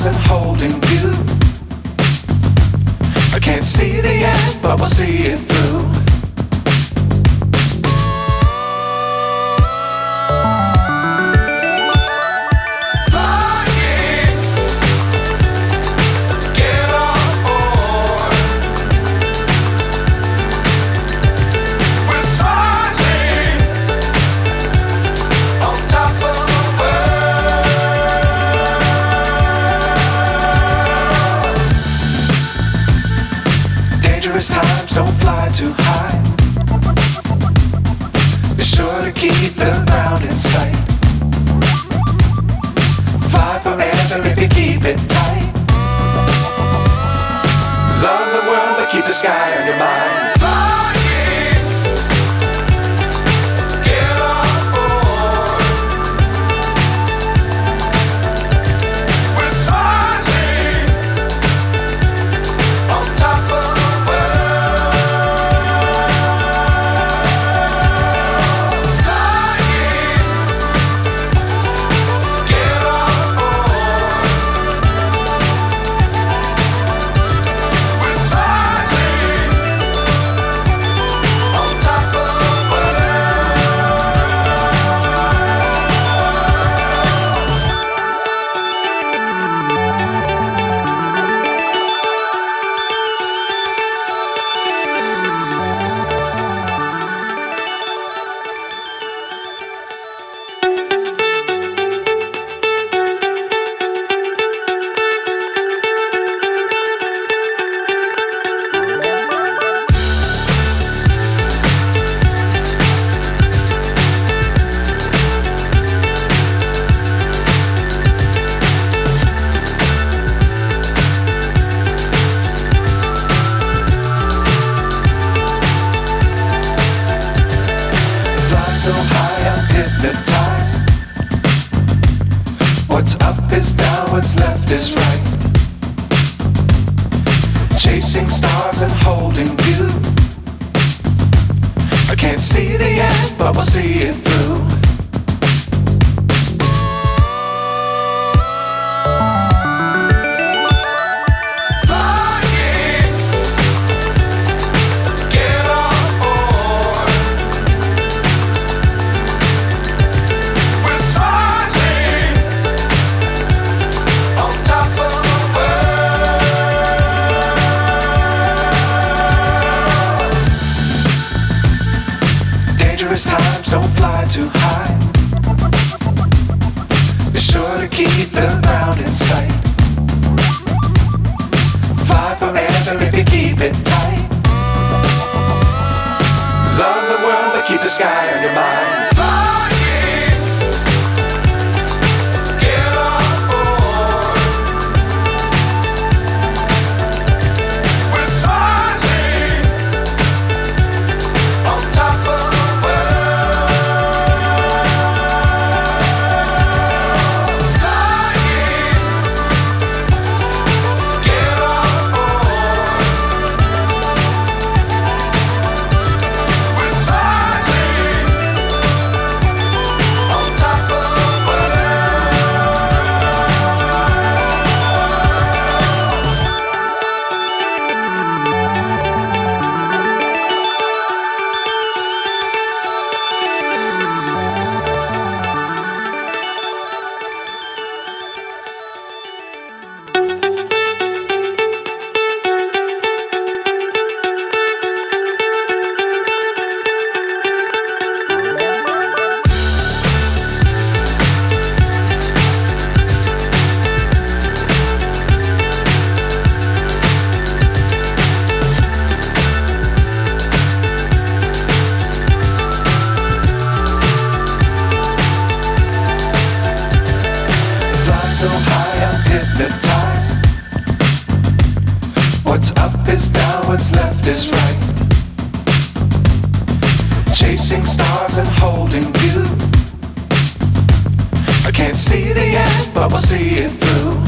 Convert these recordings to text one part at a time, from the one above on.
stars and holding you. I can't see the end, but we'll see it through. Times don't fly too high. Be sure to keep the ground in sight. Fly forever if you keep it tight. Love the world but keep the sky on your mind. So high I'm hypnotized. What's up is down, what's left is right. Chasing stars and holding you. I can't see the end, but we'll see it through. Times don't fly too high. Be sure to keep the ground in sight. Fly forever if you keep it tight. Love the world but keep the sky on your mind. So high I'm hypnotized. What's up is down, what's left is right. Chasing stars and holding you. I can't see the end, but we'll see it through.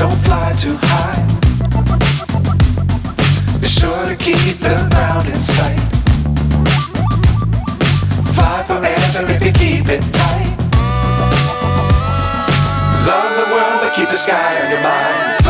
don't fly too high. Be sure to keep the ground in sight. Fly forever if you keep it tight. Love the world but keep the sky on your mind.